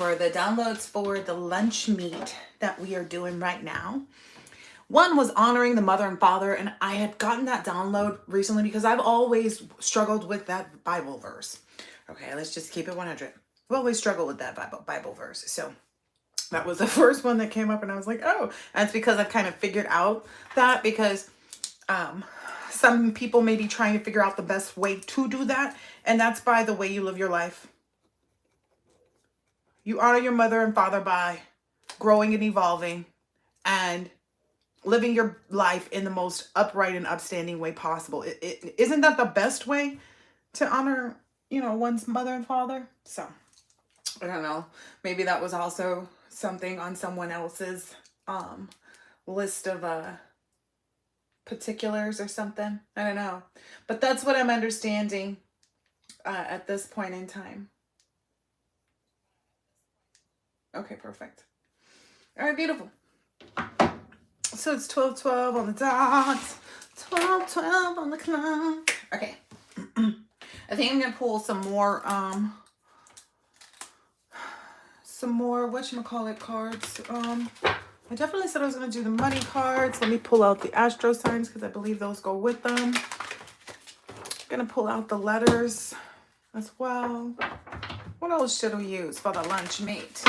for the downloads for the lunch meet that we are doing right now. One was honoring the mother and father, and I had gotten that download recently because I've always struggled with that Bible verse. Okay, let's just keep it 100. I've always struggled with that Bible verse. So that was the first one that came up, and I was like, oh, and it's because I've kind of figured out that because some people may be trying to figure out the best way to do that, and that's by the way you live your life. You honor your mother and father by growing and evolving and living your life in the most upright and upstanding way possible. Isn't that the best way to honor, one's mother and father? So, I don't know. Maybe that was also something on someone else's list of particulars or something. I don't know. But that's what I'm understanding at this point in time. Okay, perfect. All right, beautiful. So it's 12:12 on the dot. 12:12 on the clock. Okay. I think I'm gonna pull some more whatchamacallit cards. I definitely said I was gonna do the money cards. Let me pull out the astro signs because I believe those go with them. Gonna pull out the letters as well. What else should we use for the lunch meet?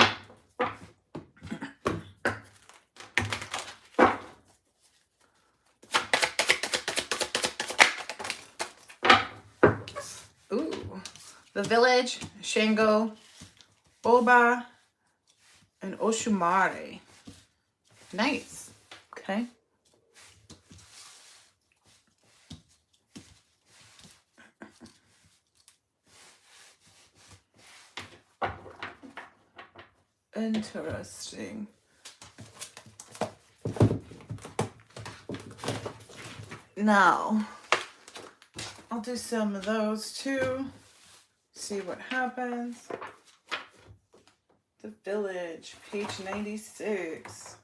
The Village, Shango, Oba, and Oshumare. Nice. Okay. Interesting. Now, I'll do some of those too. See what happens. The Village, page 96.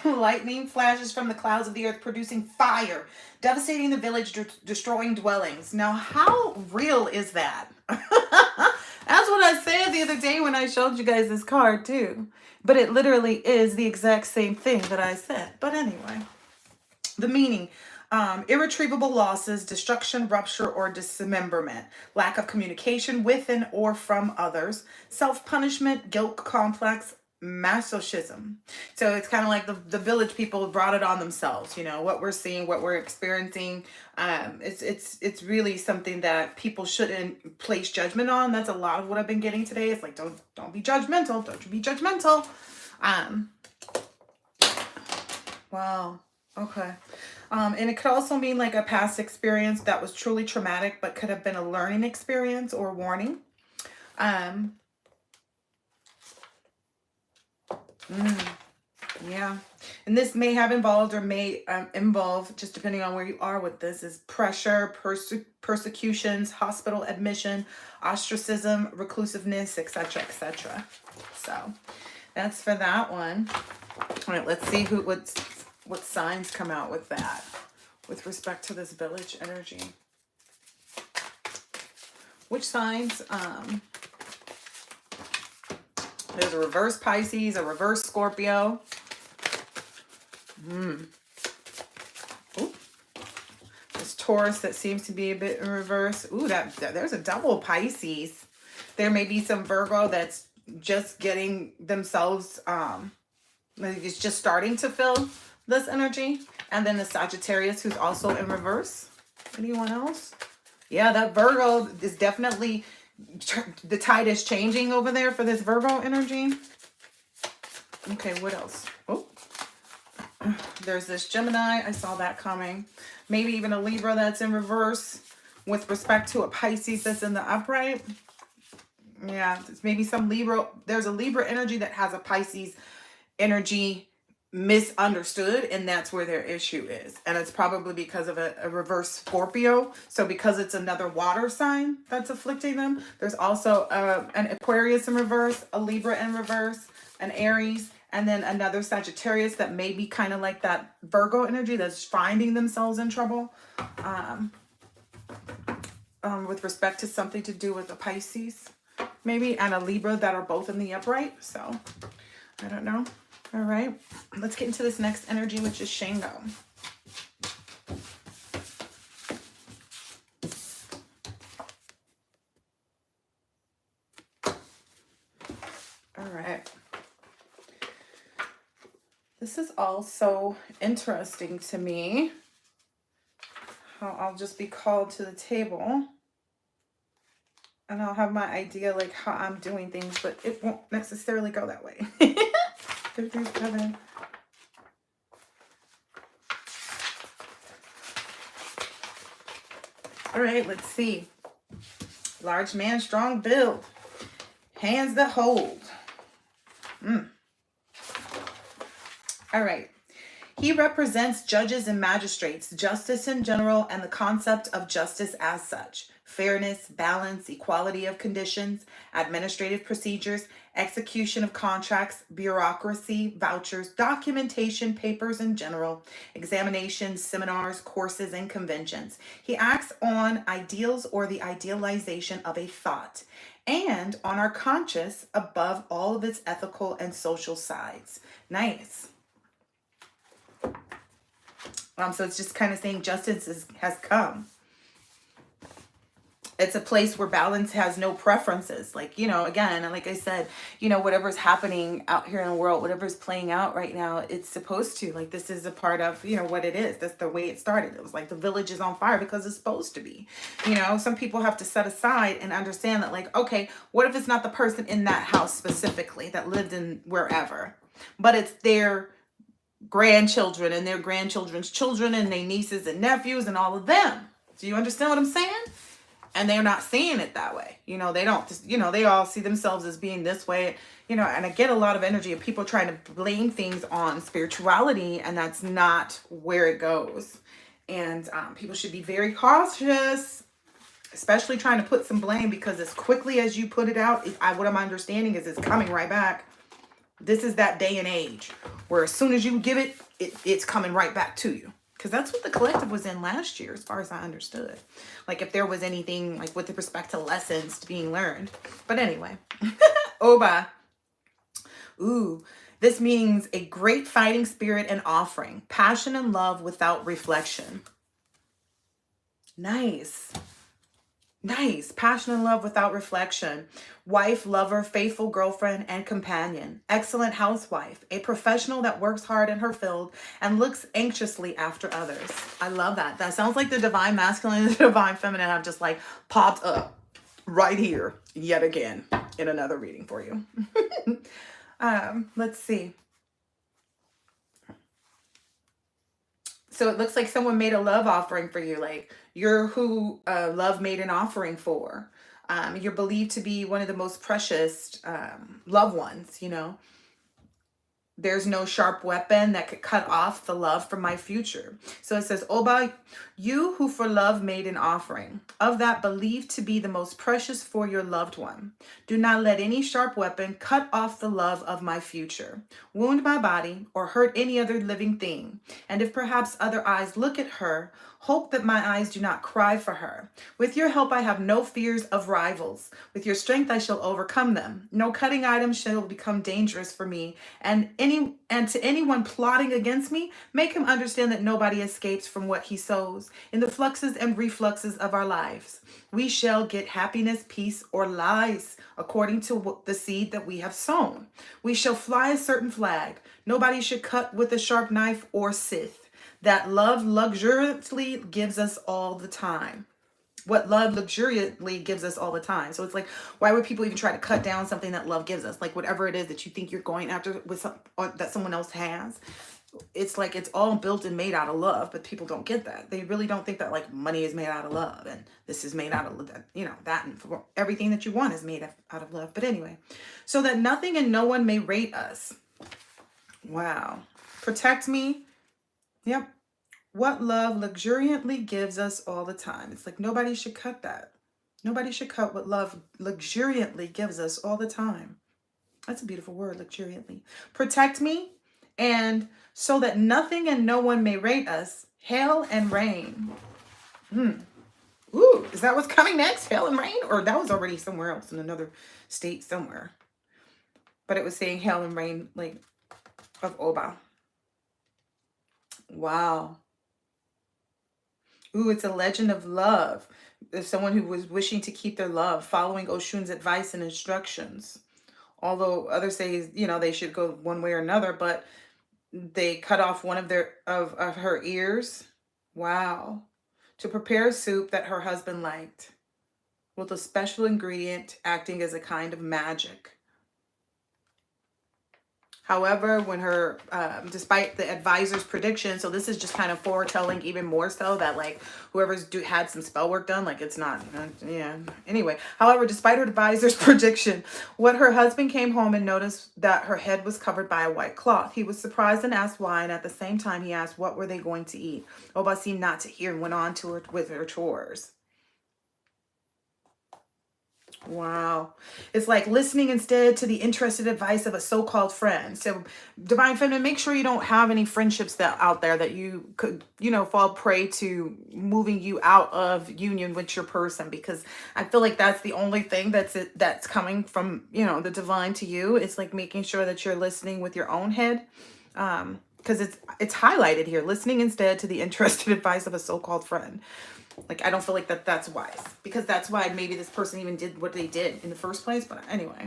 Lightning flashes from the clouds of the earth, producing fire, devastating the village, destroying dwellings. Now, how real is that? That's what I said the other day when I showed you guys this card too. But it literally is the exact same thing that I said. But anyway, the meaning. Irretrievable losses, destruction, rupture, or dismemberment, lack of communication with and or from others, self-punishment, guilt complex, masochism. So it's kind of like the village people brought it on themselves. What we're seeing, what we're experiencing. It's really something that people shouldn't place judgment on. That's a lot of what I've been getting today. It's like don't be judgmental. Don't be judgmental. Wow. Okay. And it could also mean like a past experience that was truly traumatic, but could have been a learning experience or warning. Yeah. And this may have involved or may involve, just depending on where you are with this, is pressure, persecutions, hospital admission, ostracism, reclusiveness, etc., etc. So that's for that one. All right, let's see what signs come out with that with respect to this village energy. Which signs? There's a reverse Pisces, a reverse Scorpio. Ooh. This Taurus that seems to be a bit in reverse. Ooh, there's a double Pisces. There may be some Virgo that's just getting themselves, it's just starting to feel this energy. And then the Sagittarius who's also in reverse. Anyone else? Yeah, that Virgo is definitely, the tide is changing over there for this Virgo energy. Okay, what else? Oh, there's this Gemini. I saw that coming. Maybe even a Libra that's in reverse with respect to a Pisces that's in the upright. Yeah, it's maybe some Libra. There's a Libra energy that has a Pisces energy misunderstood, and that's where their issue is. And it's probably because of a reverse Scorpio. So because it's another water sign that's afflicting them. There's also an Aquarius in reverse, a Libra in reverse, an Aries, and then another Sagittarius that may be kind of like that Virgo energy that's finding themselves in trouble. with respect to something to do with a Pisces, maybe, and a Libra that are both in the upright. So I don't know. All right, let's get into this next energy, which is Shango. All right. This is also interesting to me. How I'll just be called to the table. And I'll have my idea like how I'm doing things, but it won't necessarily go that way. 57. All right, let's see. Large man, strong build. Hands that hold. All right. He represents judges and magistrates, justice in general, and the concept of justice as such. Fairness, balance, equality of conditions, administrative procedures, execution of contracts, bureaucracy, vouchers, documentation, papers in general, examinations, seminars, courses, and conventions. He acts on ideals or the idealization of a thought, and on our conscience above all of its ethical and social sides. Nice. So it's just kind of saying justice has come. It's a place where balance has no preferences. Like, you know, again, like I said, you know, whatever's happening out here in the world, whatever's playing out right now, it's supposed to. Like, this is a part of, you know, what it is. That's the way it started. It was like the village is on fire because it's supposed to be. You know, some people have to set aside and understand that, like, okay, what if it's not the person in that house specifically that lived in wherever, but it's their grandchildren and their grandchildren's children and their nieces and nephews and all of them. Do you understand what I'm saying? And they're not seeing it that way. You know, they don't, you know, they all see themselves as being this way, you know, and I get a lot of energy of people trying to blame things on spirituality, and that's not where it goes. And people should be very cautious, especially trying to put some blame, because as quickly as you put it out, what I'm understanding is it's coming right back. This is that day and age where as soon as you give it, it's coming right back to you. Because that's what the collective was in last year, as far as I understood. Like, if there was anything, like, with respect to lessons being learned. But anyway. Oba. Ooh. This means a great fighting spirit and offering. Passion and love without reflection. Nice. Nice. Passion and love without reflection. Wife, lover, faithful girlfriend, and companion. Excellent housewife. A professional that works hard in her field and looks anxiously after others. I love that. That sounds like the divine masculine and the divine feminine have just like popped up right here yet again in another reading for you. Let's see. So it looks like someone made a love offering for you. Like, you're who love made an offering for. You're believed to be one of the most precious loved ones, you know. There's no sharp weapon that could cut off the love from my future. So it says, Oba, you who for love made an offering, of that believed to be the most precious for your loved one. Do not let any sharp weapon cut off the love of my future, wound my body, or hurt any other living thing. And if perhaps other eyes look at her, hope that my eyes do not cry for her. With your help, I have no fears of rivals. With your strength, I shall overcome them. No cutting item shall become dangerous for me. And to anyone plotting against me, make him understand that nobody escapes from what he sows. In the fluxes and refluxes of our lives, we shall get happiness, peace, or lies according to the seed that we have sown. We shall fly a certain flag. Nobody should cut with a sharp knife or scythe. That love luxuriantly gives us all the time. What love luxuriantly gives us all the time. So it's like, why would people even try to cut down something that love gives us? Like, whatever it is that you think you're going after with that someone else has, it's like it's all built and made out of love, but people don't get that. They really don't think that, like, money is made out of love and this is made out of, you know, that, and everything that you want is made out of love. But anyway, so that nothing and no one may rate us. Wow. Protect me. Yep. What love luxuriantly gives us all the time. It's like nobody should cut that. Nobody should cut what love luxuriantly gives us all the time. That's a beautiful word, luxuriantly. Protect me, and so that nothing and no one may rate us, hail and rain. Ooh, is that what's coming next? Hail and rain? Or that was already somewhere else in another state somewhere. But it was saying hail and rain, like, of Oba. Wow. Ooh, it's a legend of love. There's someone who was wishing to keep their love, following Oshun's advice and instructions. Although others say, they should go one way or another, but they cut off one of of her ears. Wow. To prepare a soup that her husband liked, with a special ingredient acting as a kind of magic. However, when despite the advisor's prediction, so this is just kind of foretelling even more so that like whoever's had some spell work done, like it's not, yeah. Anyway, however, despite her advisor's prediction, when her husband came home and noticed that her head was covered by a white cloth, he was surprised and asked why, and at the same time he asked what were they going to eat. Oba seemed not to hear and went on to her with her chores. Wow. It's like listening instead to the interested advice of a so-called friend. So divine feminine, make sure you don't have any friendships that out there that you could, fall prey to moving you out of union with your person, because I feel like that's the only thing that's coming from, the divine to you. It's like making sure that you're listening with your own head. Because it's highlighted here, listening instead to the interested advice of a so-called friend. Like, I don't feel like that's wise, because that's why maybe this person even did what they did in the first place. But anyway,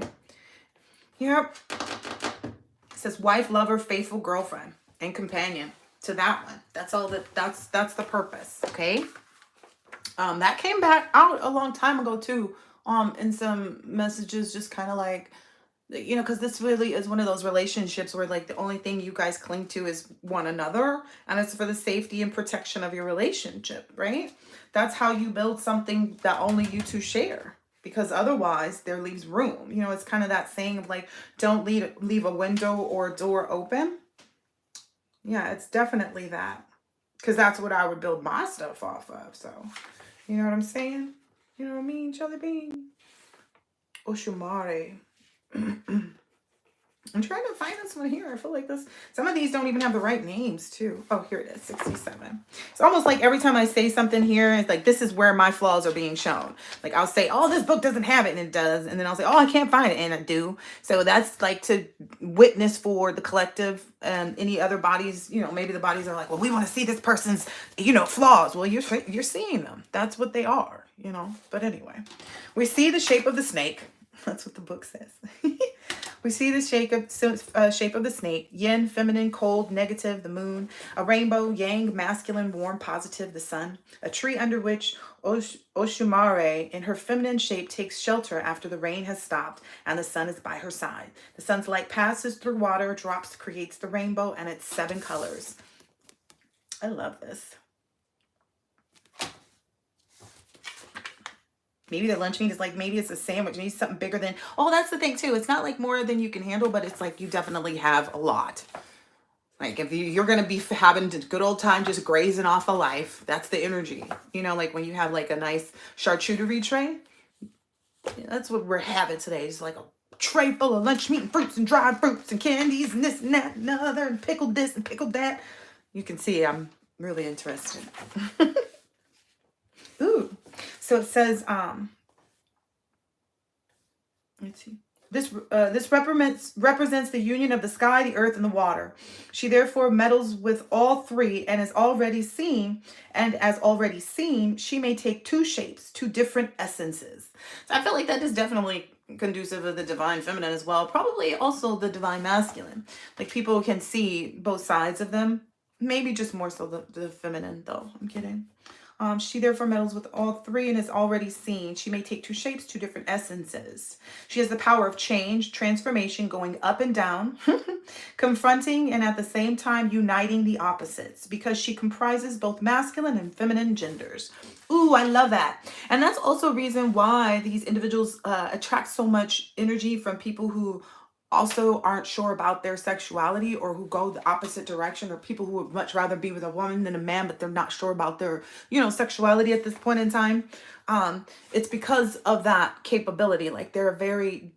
yep. It says wife, lover, faithful girlfriend, and companion to that one. That's all that's the purpose. Okay. That came back out a long time ago too. In some messages, just kind of like, because this really is one of those relationships where like the only thing you guys cling to is one another, and it's for the safety and protection of your relationship, right? That's how you build something that only you two share, because otherwise there leaves room. It's kind of that saying of like, don't leave a window or a door open. Yeah, it's definitely that, because that's what I would build my stuff off of. So, you know what I'm saying? You know what I mean, Jelly Bean? Oshumare. I'm trying to find this one here. I feel like some of these don't even have the right names too. Oh, here it is, 67. It's almost like every time I say something here, it's like, this is where my flaws are being shown. Like I'll say, oh, this book doesn't have it, and it does. And then I'll say, oh, I can't find it, and I do. So that's like to witness for the collective and any other bodies, maybe the bodies are like, well, we want to see this person's, flaws. Well, you're seeing them. That's what they are, But anyway, we see the shape of the snake. That's what the book says. We see the shape of the snake. Yin, feminine, cold, negative, the moon. A rainbow, yang, masculine, warm, positive, the sun. A tree under which Oshumare, in her feminine shape, takes shelter after the rain has stopped and the sun is by her side. The sun's light passes through water, drops, creates the rainbow, and its 7 colors. I love this. Maybe the lunch meat is like, maybe it's a sandwich. Maybe something bigger than, oh, that's the thing too. It's not like more than you can handle, but it's like you definitely have a lot. Like if you're going to be having a good old time just grazing off of life, that's the energy. Like when you have like a nice charcuterie tray, that's what we're having today. It's like a tray full of lunch meat and fruits and dried fruits and candies and this and that and the other and pickled this and pickled that. You can see I'm really interested. Ooh. So it says, let's see. This represents the union of the sky, the earth, and the water. She therefore meddles with all three and is already seen. And as already seen, she may take 2 shapes, 2 different essences. So I feel like that is definitely conducive of the divine feminine as well. Probably also the divine masculine. Like people can see both sides of them. Maybe just more so the feminine though. I'm kidding. She therefore meddles with all 3 and is already seen. She may take 2 shapes, 2 different essences. She has the power of change, transformation, going up and down, confronting and at the same time uniting the opposites, because she comprises both masculine and feminine genders. Ooh, I love that. And that's also a reason why these individuals attract so much energy from people who also aren't sure about their sexuality, or who go the opposite direction, or people who would much rather be with a woman than a man, but they're not sure about their, sexuality at this point in time. It's because of that capability. Like they're very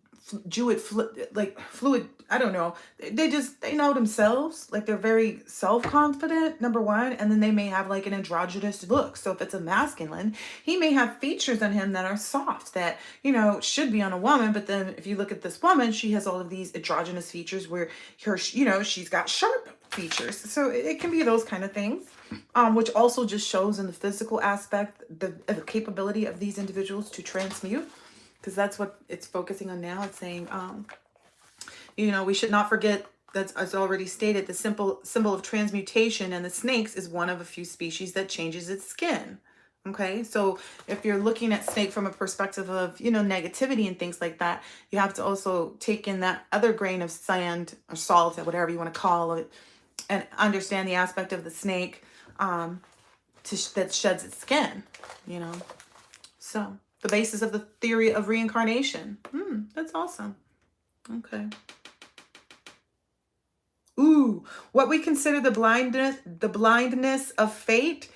like fluid, I don't know. They know themselves. Like they're very self-confident, number one, and then they may have like an androgynous look. So if it's a masculine, he may have features on him that are soft that, should be on a woman. But then if you look at this woman, she has all of these androgynous features where she's got sharp features. So it can be those kind of things. Which also just shows in the physical aspect the capability of these individuals to transmute, because that's what it's focusing on now. It's saying, we should not forget that, as already stated, the symbol of transmutation and the snakes is one of a few species that changes its skin. Okay, so if you're looking at snake from a perspective of, negativity and things like that, you have to also take in that other grain of sand or salt or whatever you want to call it, and understand the aspect of the snake that sheds its skin, So the basis of the theory of reincarnation. That's awesome. Okay. Ooh, what we consider the blindness of fate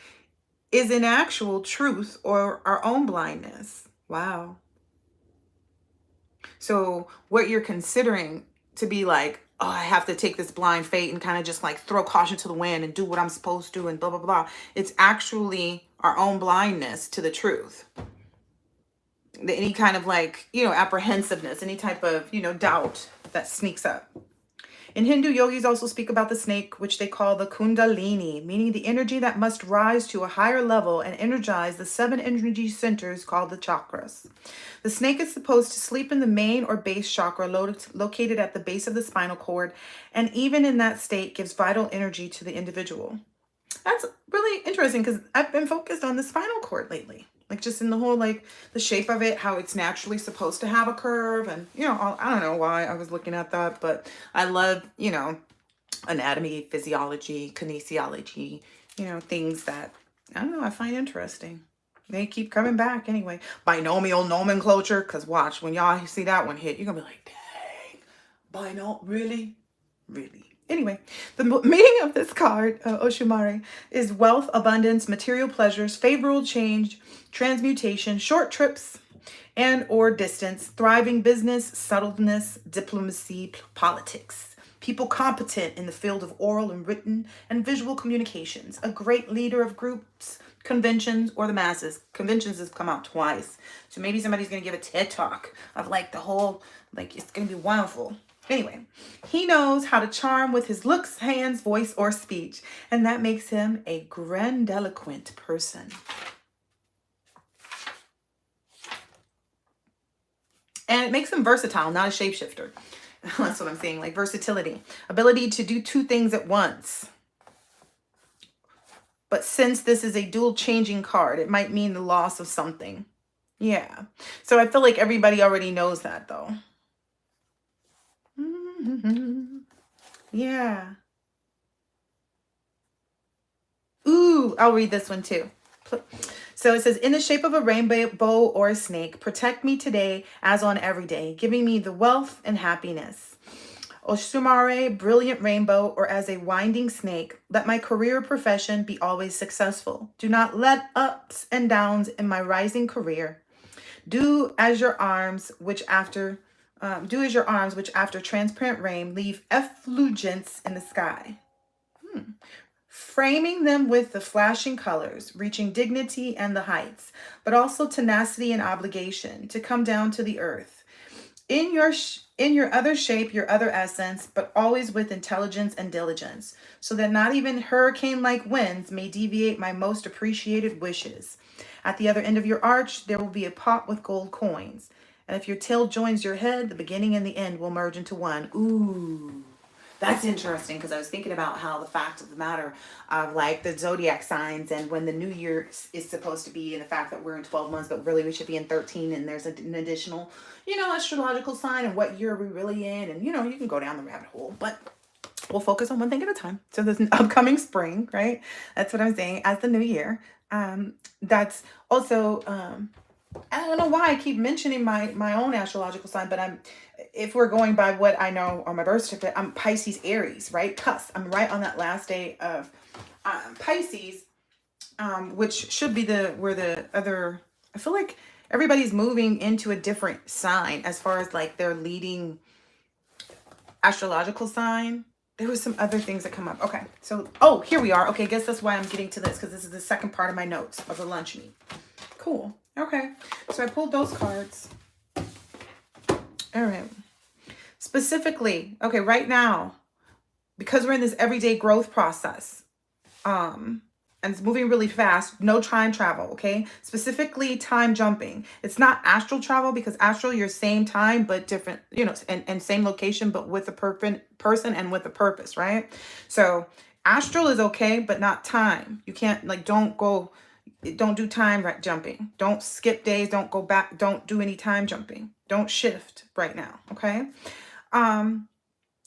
is in actual truth or our own blindness. Wow. So what you're considering to be like, oh, I have to take this blind fate and kind of just like throw caution to the wind and do what I'm supposed to and blah, blah, blah. It's actually our own blindness to the truth. Any kind of like, apprehensiveness, any type of, doubt that sneaks up. In Hindu, yogis also speak about the snake, which they call the kundalini, meaning the energy that must rise to a higher level and energize the 7 energy centers called the chakras. The snake is supposed to sleep in the main or base chakra located at the base of the spinal cord, and even in that state gives vital energy to the individual. That's really interesting because I've been focused on the spinal cord lately. Like just in the whole, like the shape of it, how it's naturally supposed to have a curve. And, I don't know why I was looking at that, but I love, anatomy, physiology, kinesiology, things that, I don't know, I find interesting. They keep coming back anyway. Binomial nomenclature, because watch, when y'all see that one hit, you're going to be like, dang, really? Anyway, the meaning of this card, Oshumare, is wealth, abundance, material pleasures, favorable change, transmutation, short trips, and or distance, thriving business, subtleness, diplomacy, politics. People competent in the field of oral and written and visual communications. A great leader of groups, conventions, or the masses. Conventions has come out twice. So maybe somebody's going to give a TED talk of like the whole, like it's going to be wonderful. Anyway, he knows how to charm with his looks, hands, voice, or speech, and that makes him a grandiloquent person. And it makes him versatile, not a shapeshifter. That's what I'm saying, like versatility. Ability to do 2 things at once. But since this is a dual changing card, it might mean the loss of something. Yeah. So I feel like everybody already knows that, though. Yeah. Ooh, I'll read this one too. So it says, in the shape of a rainbow or a snake, protect me today as on every day, giving me the wealth and happiness. Oshumare, brilliant rainbow, or as a winding snake, let my career profession be always successful. Do not let ups and downs in my rising career. Do as your arms, which after transparent rain leave effulgence in the sky. Framing them with the flashing colors, reaching dignity and the heights, but also tenacity and obligation to come down to the earth. In your other shape, your other essence, but always with intelligence and diligence, so that not even hurricane-like winds may deviate my most appreciated wishes. At the other end of your arch, there will be a pot with gold coins. And if your tail joins your head, the beginning and the end will merge into one. Ooh, that's interesting, because I was thinking about how the fact of the matter of like the zodiac signs and when the new year is supposed to be, and the fact that we're in 12 months, but really we should be in 13, and there's an additional, astrological sign and what year are we really in, and you can go down the rabbit hole, but we'll focus on one thing at a time. So there's an upcoming spring, right? That's what I'm saying, as the new year. That's also, I don't know why I keep mentioning my own astrological sign, but if we're going by what I know on my birth certificate, I'm Pisces Aries, right? Cusp. I'm right on that last day of Pisces, which should be where the other, I feel like everybody's moving into a different sign as far as like their leading astrological sign. There was some other things that come up. Okay, so, oh, here we are. Okay, I guess that's why I'm getting to this, because this is the second part of my notes of the lunch meet. Cool. Okay, so I pulled those cards. All right. Specifically, okay, right now, because we're in this everyday growth process, and it's moving really fast, no time travel, okay? Specifically time jumping. It's not astral travel, because astral, you're same time but different, you know, and same location but with a person and with a purpose, right? So astral is okay, but not time. You can't, like, don't do time jumping. Don't skip days, don't go back, don't do any time jumping. Don't shift right now, okay?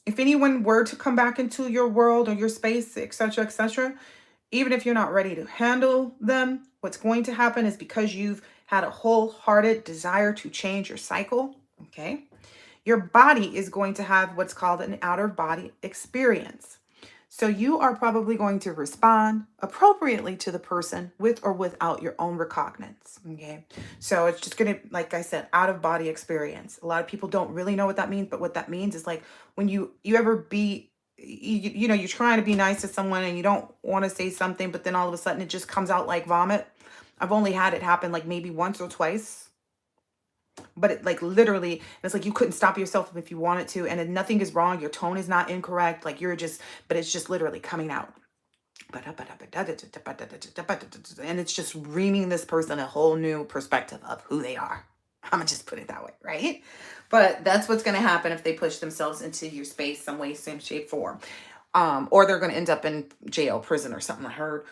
If anyone were to come back into your world or your space, etc., even if you're not ready to handle them, what's going to happen is, because you've had a wholehearted desire to change your cycle, okay, your body is going to have what's called an outer body experience. So you are probably going to respond appropriately to the person with or without your own recognizance, okay? So it's just going to, like I said, out of body experience. A lot of people don't really know what that means, but what that means is, like, when you ever be, you know, you're trying to be nice to someone and you don't want to say something, but then all of a sudden it just comes out like vomit. I've only had it happen like maybe once or twice. But it, like, literally, it's like you couldn't stop yourself if you wanted to, and nothing is wrong. Your tone is not incorrect. Like, you're just, but it's just literally coming out. And it's just reaming this person a whole new perspective of who they are. I'm gonna just put it that way, right? But that's what's gonna happen if they push themselves into your space some way, some shape, form. Or they're going to end up in jail, prison, or something. I heard,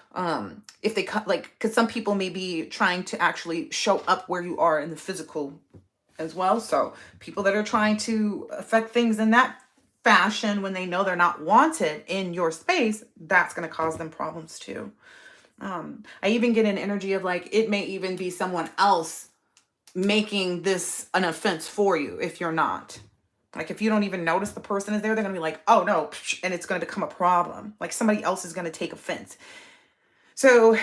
if they cut, like, because some people may be trying to actually show up where you are in the physical as well. So people that are trying to affect things in that fashion when they know they're not wanted in your space, that's going to cause them problems too. I even get an energy of, like, it may even be someone else making this an offense for you if you're not. Like, if you don't even notice the person is there, they're going to be like, oh no, and it's going to become a problem. Like, somebody else is going to take offense. So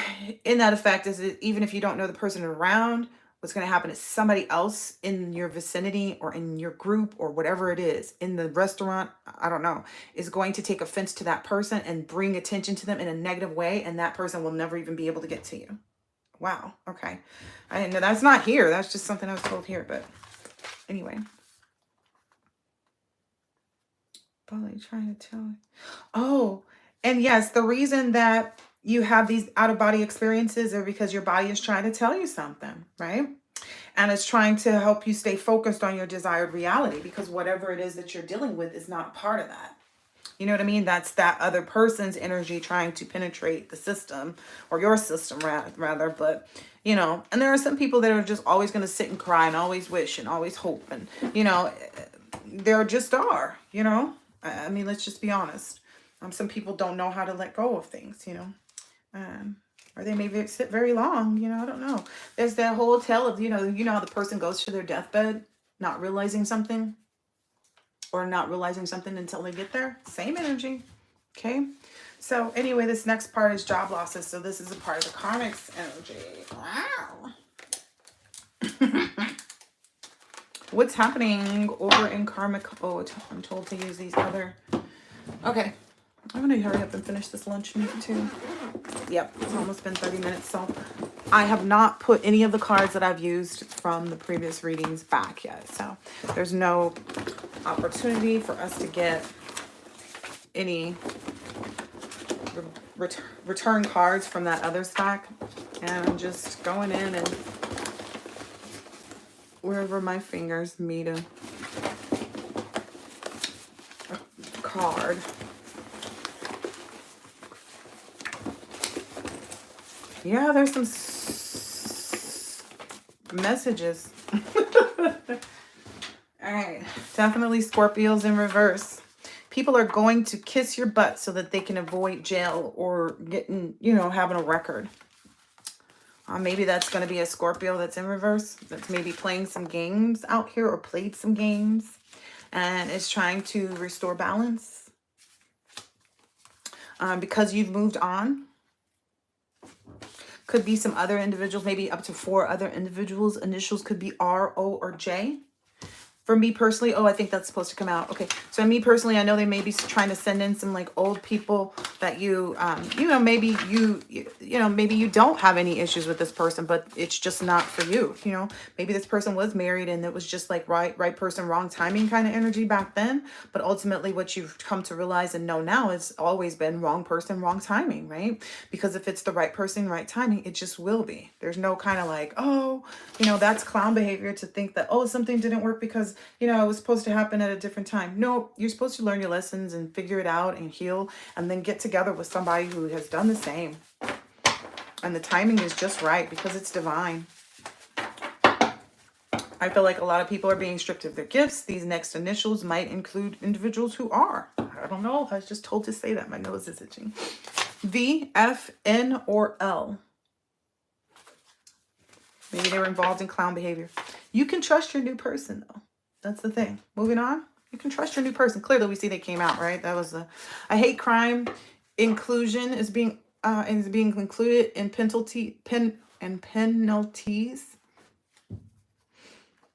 in that effect, is it, even if you don't know the person around, what's going to happen is somebody else in your vicinity or in your group or whatever it is, in the restaurant, I don't know, is going to take offense to that person and bring attention to them in a negative way. And that person will never even be able to get to you. Wow. Okay. I didn't know. That's not here. That's just something I was told here. But anyway. Probably trying to tell. Oh, and yes, the reason that you have these out of body experiences are because your body is trying to tell you something, right? And it's trying to help you stay focused on your desired reality, because whatever it is that you're dealing with is not part of that. You know what I mean? That's that other person's energy trying to penetrate the system, or your system rather. But, you know, and there are some people that are just always going to sit and cry and always wish and always hope. And, you know, there just are, you know. I mean, let's just be honest. Some people don't know how to let go of things, you know. Or they maybe sit very long, you know, I don't know. There's that whole tale of, you know how the person goes to their deathbed, not realizing something, or not realizing something until they get there. Same energy, okay? So anyway, this next part is job losses. So this is a part of the karmic's energy. Wow. What's happening over in karmic? Oh, I'm told to use these other. Okay. I'm going to hurry up and finish this lunch meat too. Yep. It's almost been 30 minutes. So I have not put any of the cards that I've used from the previous readings back yet. So there's no opportunity for us to get any return cards from that other stack. And I'm just going in and wherever my fingers meet a card. Yeah, there's some messages. All right, definitely Scorpios in reverse. People are going to kiss your butt so that they can avoid jail or getting, you know, having a record. Maybe that's going to be a Scorpio that's in reverse, that's maybe playing some games out here or played some games and is trying to restore balance because you've moved on. Could be some other individuals, maybe up to 4 other individuals. Initials could be R, O, or J. For me personally, oh, I think that's supposed to come out. Okay, so me personally, I know they may be trying to send in some like old people that you, you know, maybe maybe you don't have any issues with this person, but it's just not for you. You know, maybe this person was married and it was just like right person, wrong timing kind of energy back then. But ultimately, what you've come to realize and know now is always been wrong person, wrong timing, right? Because if it's the right person, right timing, it just will be. There's no kind of like, oh, you know, that's clown behavior to think that, oh, something didn't work because, you know, it was supposed to happen at a different time. No, you're supposed to learn your lessons and figure it out and heal and then get together with somebody who has done the same. And the timing is just right because it's divine. I feel like a lot of people are being stripped of their gifts. These next initials might include individuals who are. I don't know. I was just told to say that. My nose is itching. V, F, N, or L. Maybe they were involved in clown behavior. You can trust your new person, though. That's the thing. Moving on. You can trust your new person. Clearly, we see they came out, right? That was a hate crime inclusion is being included in penalties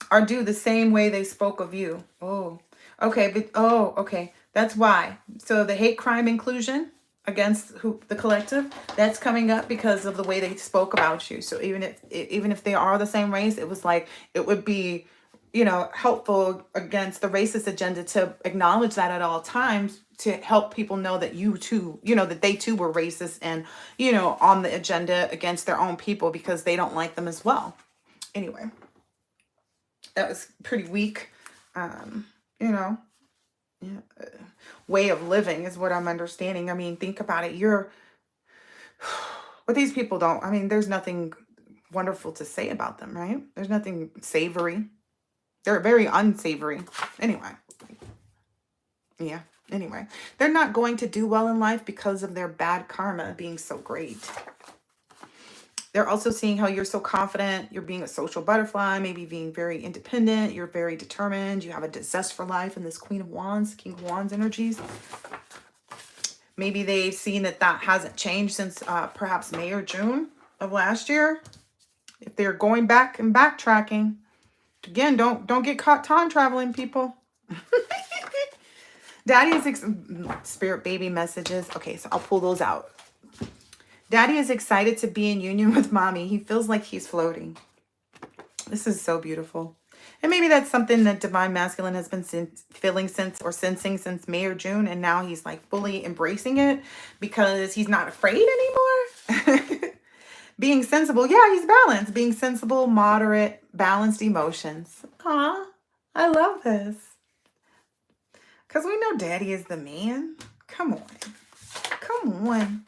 are due the same way they spoke of you. Oh, okay. But okay. That's why. So the hate crime inclusion against the collective, that's coming up because of the way they spoke about you. So even if they are the same race, it was like it would be, you know, helpful against the racist agenda to acknowledge that at all times to help people know that you too, you know, that they too were racist and, you know, on the agenda against their own people because they don't like them as well. Anyway, that was pretty weak, you know, way of living is what I'm understanding. I mean, think about it. But these people don't, I mean, there's nothing wonderful to say about them, right? There's nothing savory. They're very unsavory. Anyway. Yeah. Anyway. They're not going to do well in life because of their bad karma being so great. They're also seeing how you're so confident. You're being a social butterfly, maybe being very independent. You're very determined. You have a zest for life in this Queen of Wands, King of Wands energies. Maybe they've seen that hasn't changed since perhaps May or June of last year. If they're going back and backtracking, again, don't get caught time traveling, people. Daddy is spirit baby messages. Okay, so I'll pull those out. Daddy is excited to be in union with mommy. He feels like he's floating. This is so beautiful. And maybe that's something that Divine Masculine has been sensing since May or June. And now he's like fully embracing it because he's not afraid anymore. Being sensible. Yeah, he's balanced. Being sensible, moderate, balanced emotions. Aw, I love this. Because we know Daddy is the man. Come on. Come on.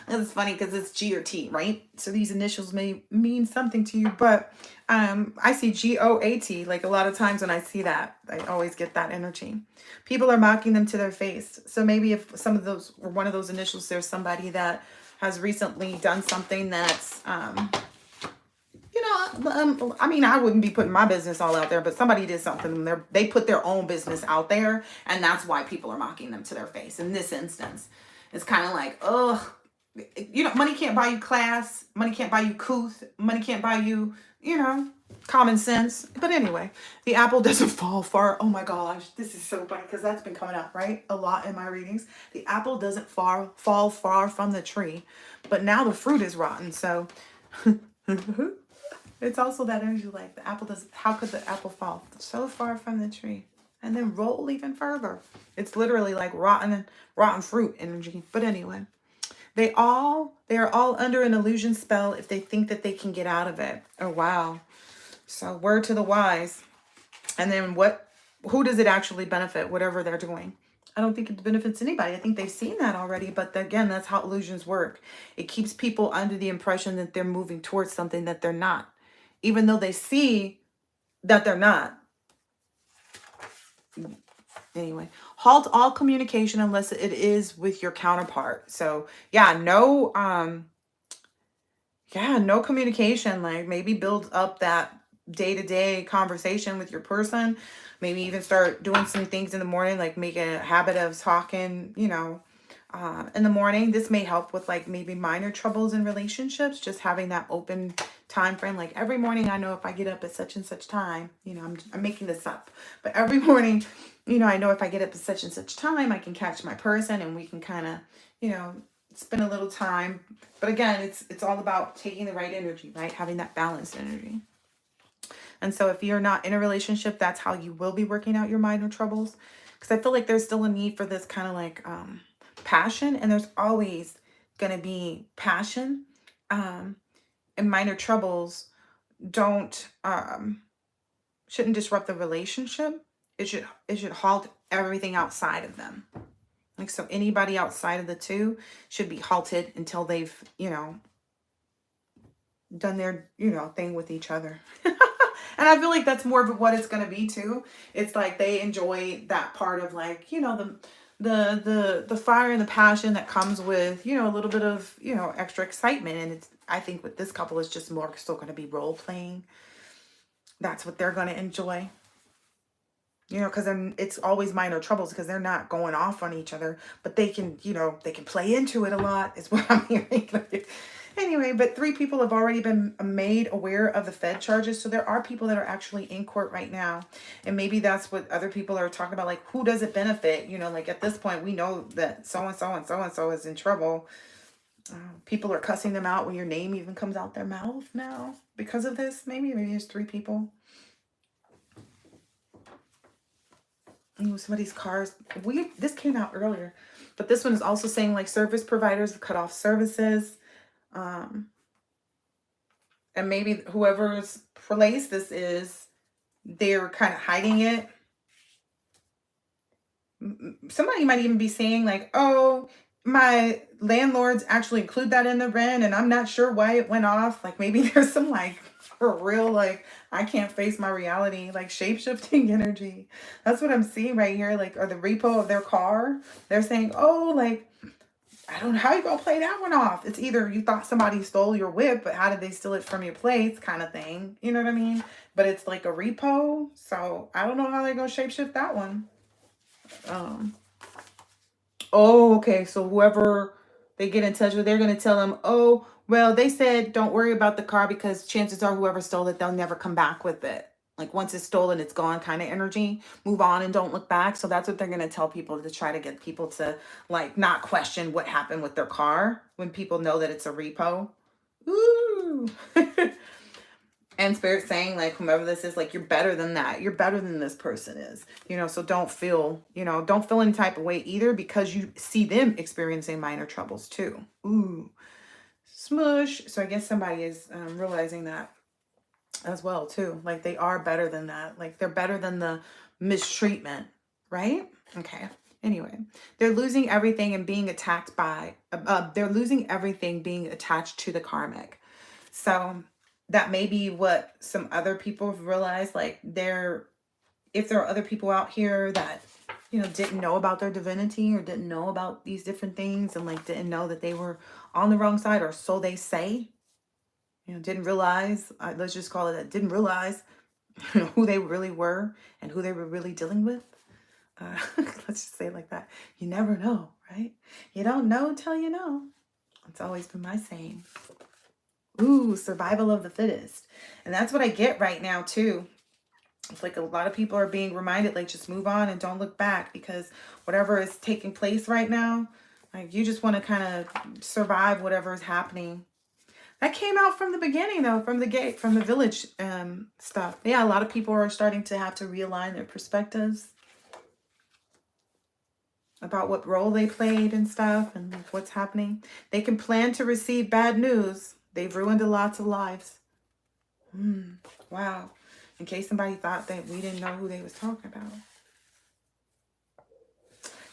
It's funny because it's G or T, right? So these initials may mean something to you, but I see GOAT. Like a lot of times when I see that, I always get that energy. People are mocking them to their face. So maybe if some of those, or one of those initials, there's somebody that has recently done something that's, you know, I mean, I wouldn't be putting my business all out there, but somebody did something. They put their own business out there, and that's why people are mocking them to their face. In this instance, it's kind of like, ugh. You know, money can't buy you class. Money can't buy you couth. Money can't buy you, you know, common sense. But anyway, the apple doesn't fall far. Oh my gosh, this is so funny because that's been coming up, right? A lot in my readings. The apple doesn't fall far from the tree, but now the fruit is rotten. So it's also that energy like the apple doesn't, how could the apple fall so far from the tree and then roll even further? It's literally like rotten fruit energy. But anyway. They are all under an illusion spell if they think that they can get out of it. Oh, wow. So word to the wise. And then who does it actually benefit, whatever they're doing? I don't think it benefits anybody. I think they've seen that already. But again, that's how illusions work. It keeps people under the impression that they're moving towards something that they're not, even though they see that they're not. Anyway, halt all communication unless it is with your counterpart. So yeah, no communication. Like maybe build up that day-to-day conversation with your person. Maybe even start doing some things in the morning, like make a habit of talking, you know, in the morning. This may help with like maybe minor troubles in relationships, just having that open time frame. Like every morning, I know if I get up at such and such time, I'm making this up, but every morning, I know if I get up at such and such time, I can catch my person and we can kind of, you know, spend a little time. But again, it's all about taking the right energy, right? Having that balanced energy. And so if you're not in a relationship, that's how you will be working out your minor troubles. Because I feel like there's still a need for this kind of like passion, and there's always going to be passion. Um, and minor troubles don't shouldn't disrupt the relationship. It should halt everything outside of them. Like, so anybody outside of the two should be halted until they've, done their, thing with each other. And I feel like that's more of what it's going to be too. It's like they enjoy that part of like, the fire and the passion that comes with, a little bit of, extra excitement. And I think with this couple, it's just more still going to be role playing. That's what they're going to enjoy. Because then it's always minor troubles because they're not going off on each other, but they can, they can play into it a lot is what I'm hearing. Anyway, but 3 people have already been made aware of the Fed charges. So there are people that are actually in court right now. And maybe that's what other people are talking about. Like, who does it benefit? Like at this point, we know that so-and-so and so-and-so is in trouble. People are cussing them out when your name even comes out their mouth now because of this. Maybe there's 3 people. Somebody's cars. This came out earlier, but this one is also saying like service providers have cut off services. And maybe whoever's place this is, they're kind of hiding it. Somebody might even be saying like, oh, my landlords actually include that in the rent and I'm not sure why it went off. Like maybe there's some like for real, like I can't face my reality, like shape-shifting energy. That's what I'm seeing right here. Like, or the repo of their car. They're saying, oh, like, I don't know how you gonna play that one off. It's either you thought somebody stole your whip, but how did they steal it from your place kind of thing. You know what I mean? But it's like a repo. So I don't know how they're gonna shapeshift that one. Oh, okay. So whoever they get in touch with, they're gonna tell them, oh, well, they said don't worry about the car because chances are whoever stole it, they'll never come back with it. Like once it's stolen, it's gone kind of energy. Move on and don't look back. So that's what they're going to tell people to try to get people to like not question what happened with their car when people know that it's a repo. Ooh. And Spirit saying like whomever this is, like you're better than that. You're better than this person is. So don't feel any type of way either because you see them experiencing minor troubles too. Ooh. Smush. So I guess somebody is realizing that as well too. Like they are better than that. Like they're better than the mistreatment, right? Okay. Anyway, they're losing everything and being attacked by, they're losing everything being attached to the karmic. So that may be what some other people have realized. Like if there are other people out here that, didn't know about their divinity or didn't know about these different things and like didn't know that they were on the wrong side, or so they say, didn't realize, let's just call it that, didn't realize who they really were and who they were really dealing with. Let's just say it like that. You never know, right? You don't know until you know. It's always been my saying. Ooh, survival of the fittest. And that's what I get right now too. It's like a lot of people are being reminded, like, just move on and don't look back because whatever is taking place right now, like you just want to kind of survive whatever is happening. That came out from the beginning though, from the village stuff. Yeah, a lot of people are starting to have to realign their perspectives about what role they played and stuff and what's happening. They can plan to receive bad news. They've ruined lots of lives. Wow. In case somebody thought that we didn't know who they was talking about.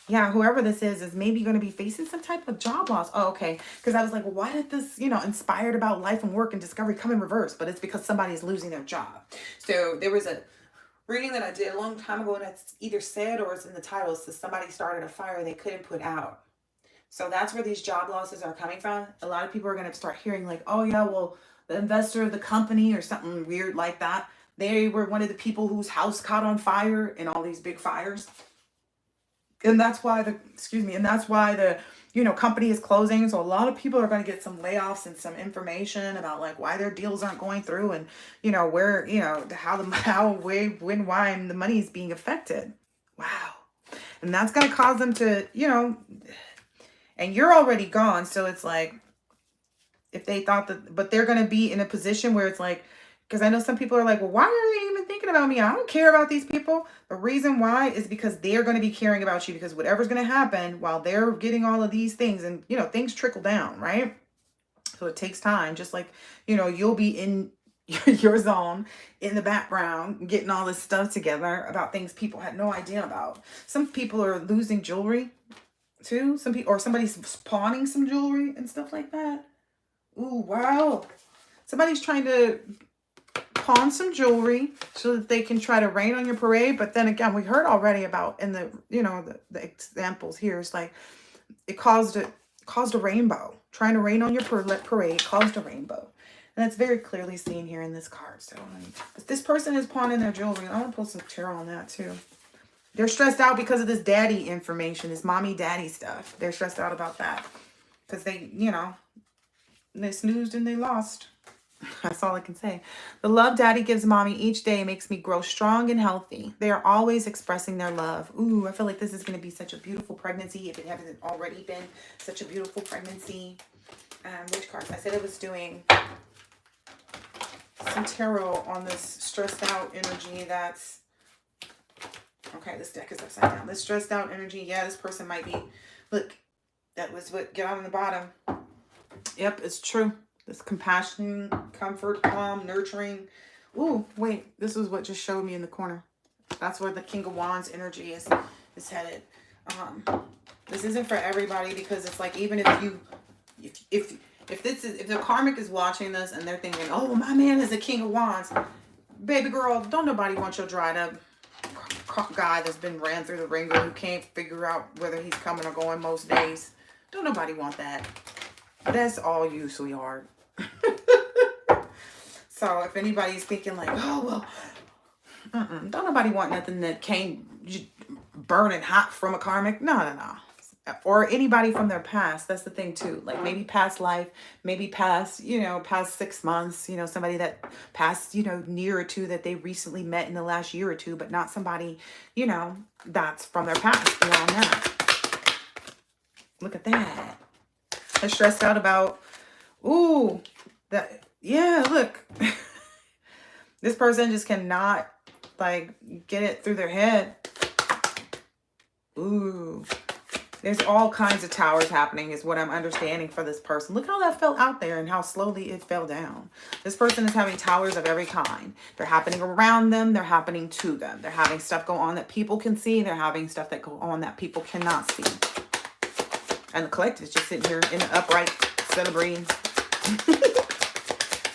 Yeah, whoever this is maybe going to be facing some type of job loss. Oh, okay. Because I was like, well, why did this, inspired about life and work and discovery come in reverse? But it's because somebody's losing their job. So there was a reading that I did a long time ago, and it's either said or it's in the title. It says somebody started a fire they couldn't put out. So that's where these job losses are coming from. A lot of people are going to start hearing like, oh yeah, well, the investor of the company or something weird like that, they were one of the people whose house caught on fire in all these big fires. And that's why and that's why the, company is closing. So a lot of people are going to get some layoffs and some information about like why their deals aren't going through, and, where, how how, where, when, why, and the money is being affected. Wow. And that's going to cause them to, and you're already gone. So it's like, if they thought that, but they're going to be in a position where it's like, because I know some people are like, well, why are they even thinking about me? I don't care about these people. The reason why is because they're going to be caring about you, because whatever's going to happen while they're getting all of these things, and, things trickle down, right? So it takes time. Just like, you'll be in your zone in the background, getting all this stuff together about things people had no idea about. Some people are losing jewelry too. Some people, or somebody's pawning some jewelry and stuff like that. Ooh, wow. Somebody's trying to pawn some jewelry so that they can try to rain on your parade. But then again, we heard already about in the, the examples here, it's like it caused a rainbow. Trying to rain on your parade caused a rainbow. And that's very clearly seen here in this card. So if this person is pawning their jewelry, I want to pull some tarot on that too. They're stressed out because of this daddy information, this mommy daddy stuff. They're stressed out about that because they, they snoozed and they lost. That's all I can say. The love daddy gives mommy each day makes me grow strong and healthy. They are always expressing their love. Ooh, I feel like this is going to be such a beautiful pregnancy, if it hasn't already been such a beautiful pregnancy. Which cards? I said I was doing some tarot on this stressed out energy. That's okay. This deck is upside down. This stressed out energy. Yeah, this person might be. Look, that was what get out on the bottom. Yep, it's true. This compassion, comfort, calm, nurturing. Ooh, wait, this is what just showed me in the corner. That's where the King of Wands energy is headed. This isn't for everybody, because it's like, even if you, if the karmic is watching this and they're thinking, oh, my man is a King of Wands, baby girl, don't nobody want your dried up guy that's been ran through the ringer, who can't figure out whether he's coming or going most days. Don't nobody want that. That's all you, sweetheart. So if anybody's thinking like, oh, well, don't nobody want nothing that came burning hot from a karmic. No. Or anybody from their past. That's the thing too. Like maybe past life, maybe past, past 6 months, somebody that passed, year or two that they recently met in the last year or two, but not somebody, that's from their past beyond that. Look at that. They're stressed out about, ooh, that, yeah, look. This person just cannot, like, get it through their head. Ooh. There's all kinds of towers happening is what I'm understanding for this person. Look how that fell out there and how slowly it fell down. This person is having towers of every kind. They're happening around them. They're happening to them. They're having stuff go on that people can see. They're having stuff that go on that people cannot see. And the collective is just sitting here in the upright, celebrating.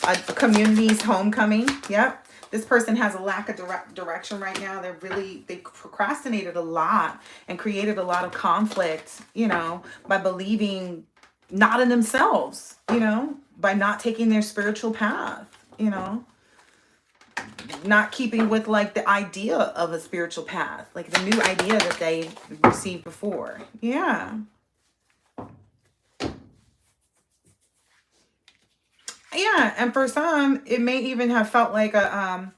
A community's homecoming. Yep. This person has a lack of direction right now. They procrastinated a lot and created a lot of conflict, by believing not in themselves, by not taking their spiritual path, not keeping with like the idea of a spiritual path, like the new idea that they received before. Yeah. Yeah, and for some, it may even have felt like a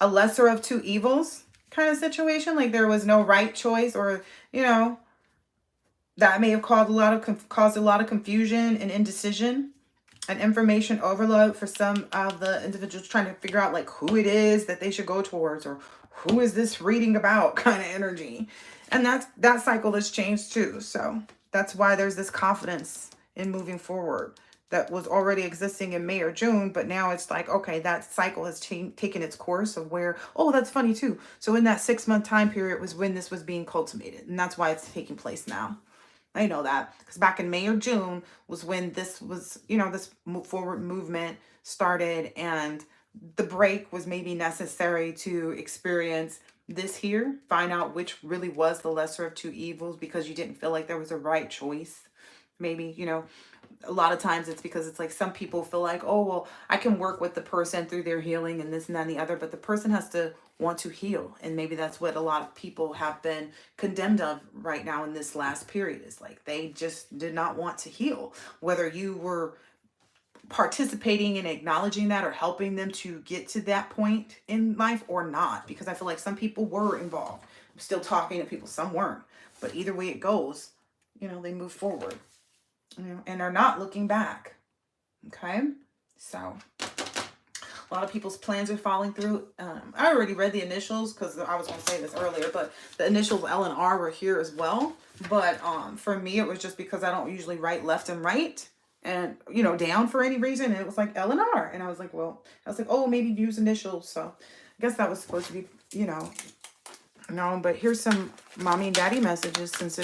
lesser of two evils kind of situation. Like there was no right choice, or that may have caused a lot of confusion and indecision and information overload for some of the individuals trying to figure out like who it is that they should go towards, or who is this reading about kind of energy. And that cycle has changed too. So that's why there's this confidence in moving forward that was already existing in May or June, but now it's like, okay, that cycle has taken its course of where, oh, that's funny too. So in that 6-month time period was when this was being cultivated, and that's why it's taking place now. I know that because back in May or June was when this was, this forward movement started, and the break was maybe necessary to experience this here, find out which really was the lesser of two evils, because you didn't feel like there was a right choice. Maybe, a lot of times it's because it's like some people feel like, oh, well, I can work with the person through their healing and this and that and the other, but the person has to want to heal. And maybe that's what a lot of people have been condemned of right now in this last period, is like they just did not want to heal. Whether you were participating and acknowledging that or helping them to get to that point in life or not, because I feel like some people were involved. I'm still talking to people, some weren't. But either way it goes, they move forward, and are not looking back. Okay? So a lot of people's plans are falling through. I already read the initials because I was going to say this earlier, but the initials L and R were here as well. But for me, it was just because I don't usually write left and right and, down for any reason. And it was like L and R. And I was like, oh, maybe use initials. So I guess that was supposed to be, no, but here's some mommy and daddy messages since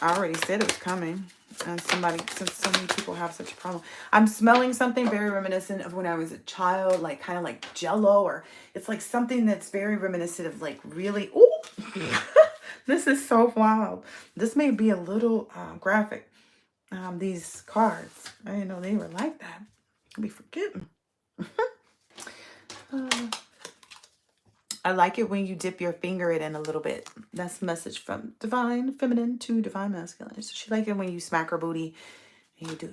I already said it was coming. And since so many people have such a problem. I'm smelling something very reminiscent of when I was a child, like kind of like Jello, or it's like something that's very reminiscent of like really, ooh, this is so wild. This may be a little graphic. These cards, I didn't know they were like that. I'll be forgetting. I like it when you dip your finger in a little bit. That's a message from divine feminine to divine masculine. So she like it when you smack her booty and you do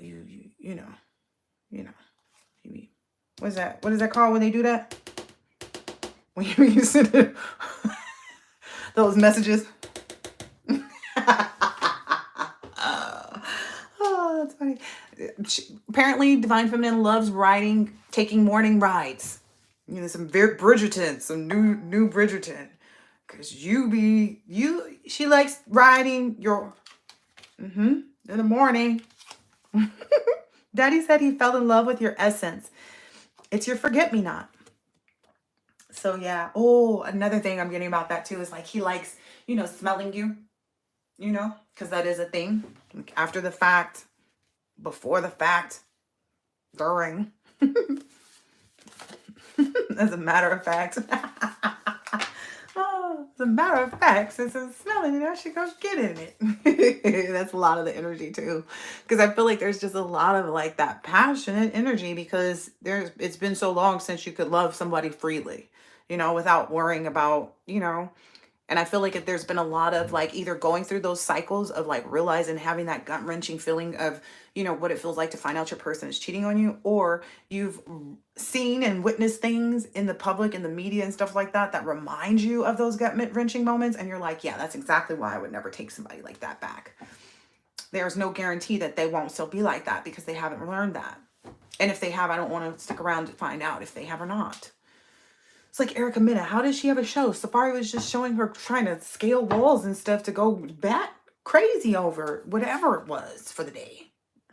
what is that called when they do that? When you send it, those messages. Oh, that's funny. Apparently divine feminine loves taking morning rides. Some very Bridgerton, some new Bridgerton. Cause she likes riding in the morning. Daddy said he fell in love with your essence. It's your forget-me-not. So yeah. Oh, another thing I'm getting about that too is like he likes, smelling you, cause that is a thing. Like after the fact, before the fact, during. As a matter of fact. As a matter of fact, since I'm smelling it, I should go get in it. That's a lot of the energy too. Because I feel like there's just a lot of like that passionate energy because it's been so long since you could love somebody freely, without worrying about, and I feel like there's been a lot of like either going through those cycles of like realizing having that gut wrenching feeling of, what it feels like to find out your person is cheating on you, or you've seen and witnessed things in the public and the media and stuff like that remind you of those gut wrenching moments. And you're like, yeah, that's exactly why I would never take somebody like that back. There's no guarantee that they won't still be like that because they haven't learned that. And if they have, I don't want to stick around to find out if they have or not. It's like Erica Mena. How does she have a show? Safari was just showing her trying to scale walls and stuff to go bat crazy over whatever it was for the day.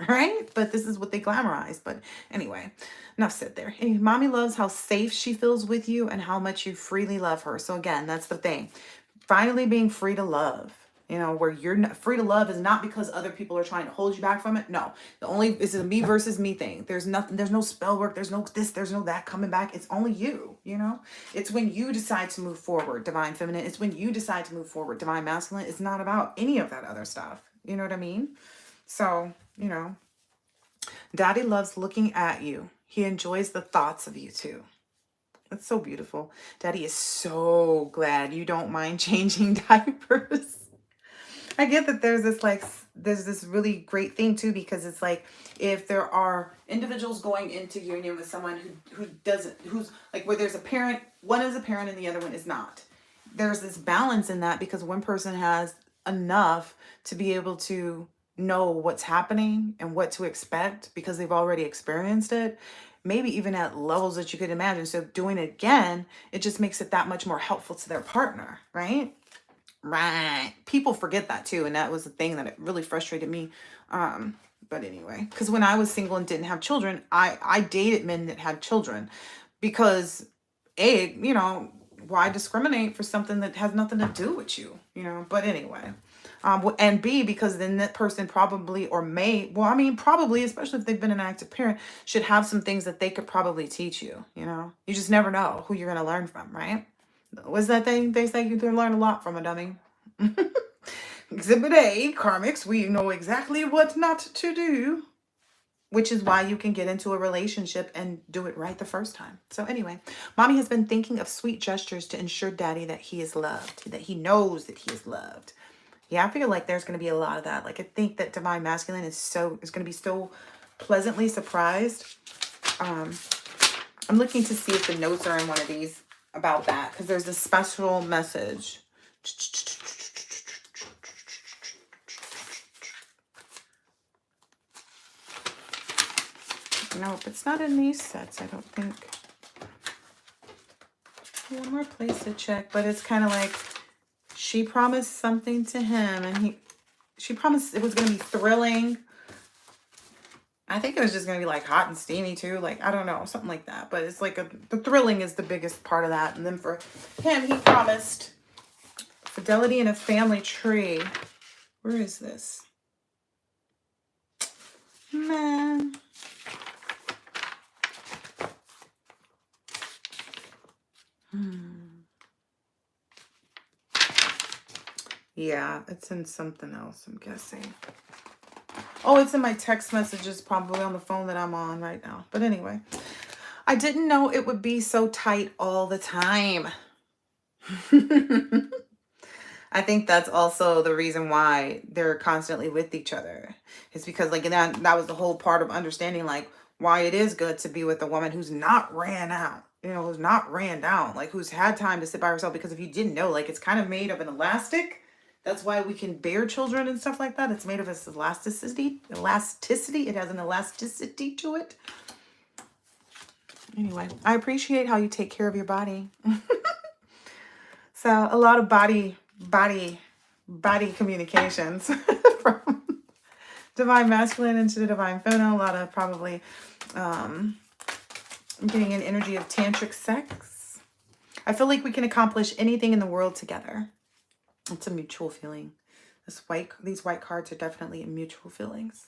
Right? But this is what they glamorize. But anyway, enough said there. Hey, mommy loves how safe she feels with you and how much you freely love her. So again, that's the thing. Finally being free to love. Where you're not free to love is not because other people are trying to hold you back from it. No, it's a me versus me thing. There's nothing, there's no spell work. There's no this, there's no that coming back. It's only you, it's when you decide to move forward, divine feminine. It's when you decide to move forward, divine masculine. It's not about any of that other stuff. You know what I mean? So, daddy loves looking at you. He enjoys the thoughts of you too. That's so beautiful. Daddy is so glad you don't mind changing diapers. I get that there's this really great thing too, because it's like if there are individuals going into union with someone who's like where there's a parent, one is a parent and the other one is not. There's this balance in that because one person has enough to be able to know what's happening and what to expect because they've already experienced it, maybe even at levels that you could imagine. So doing it again, it just makes it that much more helpful to their partner, right? Right. People forget that too. And that was the thing that it really frustrated me. But anyway, because when I was single and didn't have children, I dated men that had children because why discriminate for something that has nothing to do with you, but anyway, and B, because then that person probably, probably, especially if they've been an active parent, should have some things that they could probably teach you, you just never know who you're going to learn from, right? What's that thing they say? You can learn a lot from a dummy. Exhibit A, karmics, we know exactly what not to do. which is why you can get into a relationship and do it right the first time. So anyway, mommy has been thinking of sweet gestures to ensure daddy that he is loved, that he knows that he is loved. Yeah, I feel like there's going to be a lot of that. Like, I think that divine masculine is going to be so pleasantly surprised. I'm looking to see if the notes are in one of these about that, because there's a special message. Nope, it's not in these sets, I don't think. One more place to check, but it's kind of like she promised something to him, and she promised it was going to be thrilling. I think it was just going to be like hot and steamy too. Like, I don't know, something like that. But it's like the thrilling is the biggest part of that. And then for him, he promised fidelity in a family tree. Where is this? Man. Yeah, it's in something else, I'm guessing. Oh, it's in my text messages, probably on the phone that I'm on right now. But anyway, I didn't know it would be so tight all the time. I think that's also the reason why they're constantly with each other. It's because, like, that was the whole part of understanding, like, why it is good to be with a woman who's not ran out, who's not ran down, like, who's had time to sit by herself. Because if you didn't know, like, it's kind of made of an elastic. That's why we can bear children and stuff like that. It's made of this elasticity. It has an elasticity to it. Anyway, I appreciate how you take care of your body. So a lot of body communications from divine masculine into the divine feminine. A lot of probably I'm getting an energy of tantric sex. I feel like we can accomplish anything in the world together. It's a mutual feeling. These white cards are definitely mutual feelings.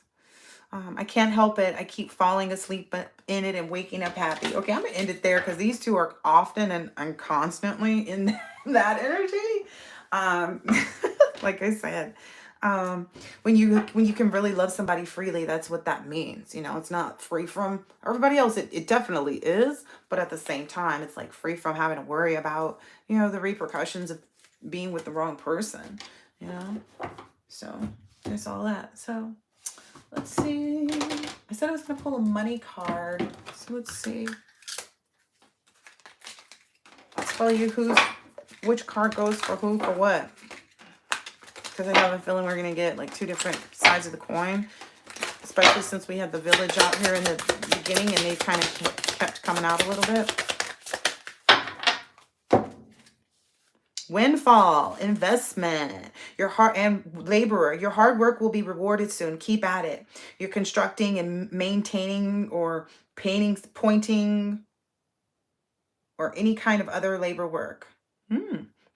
I can't help it. I keep falling asleep in it and waking up happy. Okay, I'm going to end it there because these two are often and constantly in that energy. Like I said, when you can really love somebody freely, that's what that means. It's not free from everybody else. It definitely is. But at the same time, it's like free from having to worry about, the repercussions of being with the wrong person, so there's all that. So let's see, I said I was going to pull a money card, so let's see. I'll tell you which card goes for who for what, because I have a feeling we're going to get like two different sides of the coin, especially since we had the village out here in the beginning and they kind of kept coming out a little bit. Windfall, investment, your heart and laborer. Your hard work will be rewarded soon. Keep at it. You're constructing and maintaining or painting, pointing, or any kind of other labor work.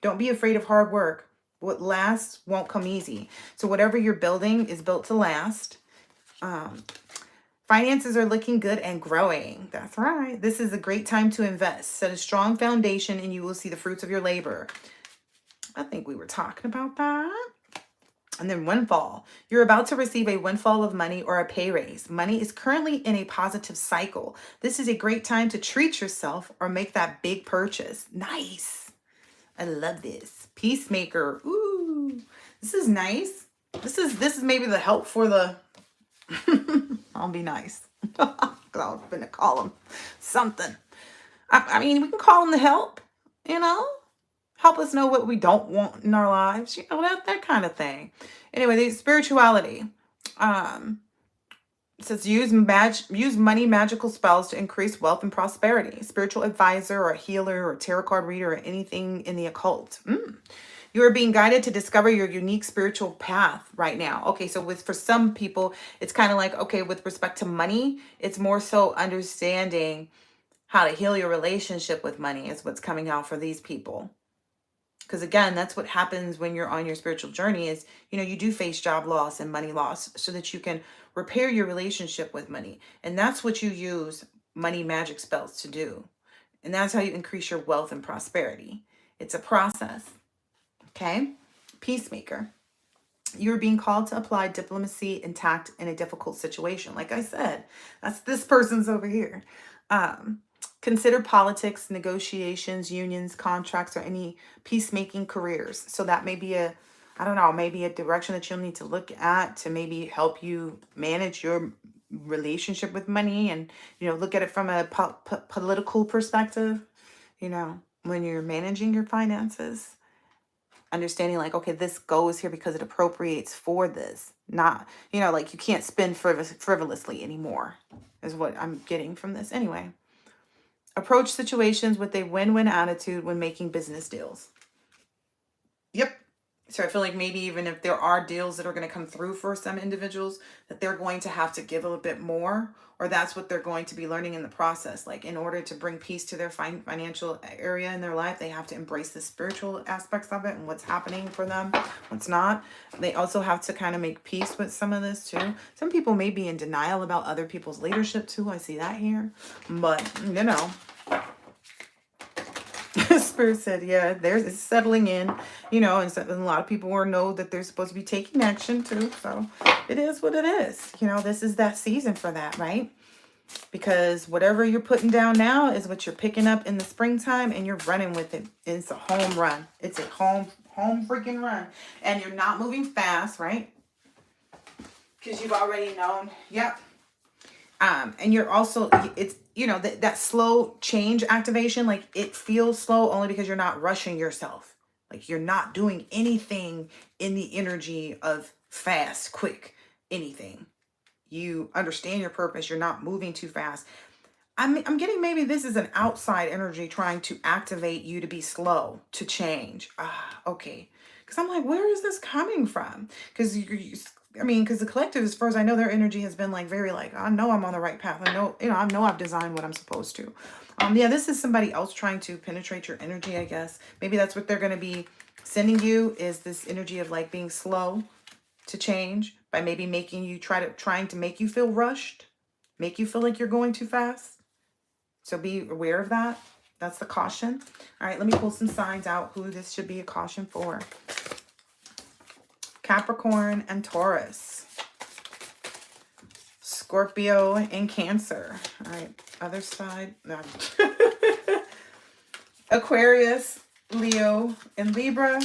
Don't be afraid of hard work. What lasts won't come easy. So whatever you're building is built to last. Finances are looking good and growing. That's right. This is a great time to invest. Set a strong foundation and you will see the fruits of your labor. I think we were talking about that. And then windfall. You're about to receive a windfall of money or a pay raise. Money is currently in a positive cycle. This is a great time to treat yourself or make that big purchase. Nice. I love this. Peacemaker. Ooh, this is nice. This is maybe the help for the... I'll be nice. Because I was going to call them something. I mean, we can call them the help, Help us know what we don't want in our lives, that kind of thing. Anyway, the spirituality. It says use money magical spells to increase wealth and prosperity. Spiritual advisor or healer or tarot card reader or anything in the occult. You are being guided to discover your unique spiritual path right now. Okay, so for some people, it's kind of like, okay, with respect to money, it's more so understanding how to heal your relationship with money is what's coming out for these people. Because again, that's what happens when you're on your spiritual journey is, you do face job loss and money loss so that you can repair your relationship with money. And that's what you use money magic spells to do. And that's how you increase your wealth and prosperity. It's a process. Okay. Peacemaker. You're being called to apply diplomacy and tact in a difficult situation. Like I said, that's this person's over here. Um, Consider politics, negotiations, unions, contracts, or any peacemaking careers. So that may be a, I don't know, maybe a direction that you'll need to look at to maybe help you manage your relationship with money, and, look at it from a political perspective, when you're managing your finances, understanding like, okay, this goes here because it appropriates for this, not, like you can't spend frivolously anymore, is what I'm getting from this. Anyway, approach situations with a win-win attitude when making business deals. Yep. So I feel like maybe even if there are deals that are going to come through for some individuals, that they're going to have to give a little bit more, or that's what they're going to be learning in the process. Like, in order to bring peace to their financial area in their life, they have to embrace the spiritual aspects of it and what's happening for them, what's not. They also have to kind of make peace with some of this too. Some people may be in denial about other people's leadership too. I see that here. But, Spirit said, yeah, it's settling in, and a lot of people know that they're supposed to be taking action too. So it is what it is. This is that season for that, right? Because whatever you're putting down now is what you're picking up in the springtime, and you're running with it. It's a home run. It's a home freaking run. And you're not moving fast, right? Because you've already known. Yep. And you're also, it's, that slow change activation, like it feels slow only because you're not rushing yourself. Like you're not doing anything in the energy of fast, quick, anything. You understand your purpose. You're not moving too fast. I'm getting maybe this is an outside energy trying to activate you to be slow, to change. Okay. Because I'm like, where is this coming from? Because because the collective, as far as I know, their energy has been like very like, I know I'm on the right path. I know, I know I've designed what I'm supposed to. Yeah, this is somebody else trying to penetrate your energy, I guess. Maybe that's what they're going to be sending you, is this energy of like being slow to change by maybe making you trying to make you feel rushed, make you feel like you're going too fast. So be aware of that. That's the caution. All right, let me pull some signs out who this should be a caution for. Capricorn and Taurus. Scorpio and Cancer. All right, other side. No. Aquarius, Leo, and Libra.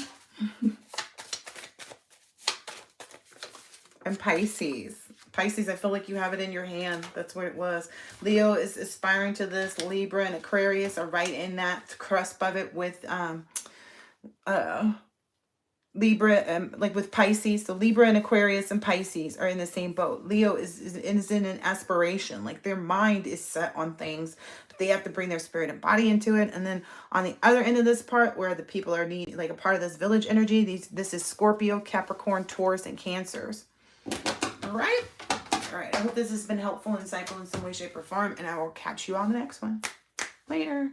And Pisces. Pisces, I feel like you have it in your hand. That's what it was. Leo is aspiring to this. Libra and Aquarius are right in that cusp of it with Libra, like with Pisces. So Libra and Aquarius and Pisces are in the same boat. Leo is in an aspiration. Like their mind is set on things, but they have to bring their spirit and body into it. And then on the other end of this part, where the people are like a part of this village energy, this is Scorpio, Capricorn, Taurus, and Cancers. All right. All right. I hope this has been helpful, insightful in some way, shape, or form, and I will catch you on the next one. Later.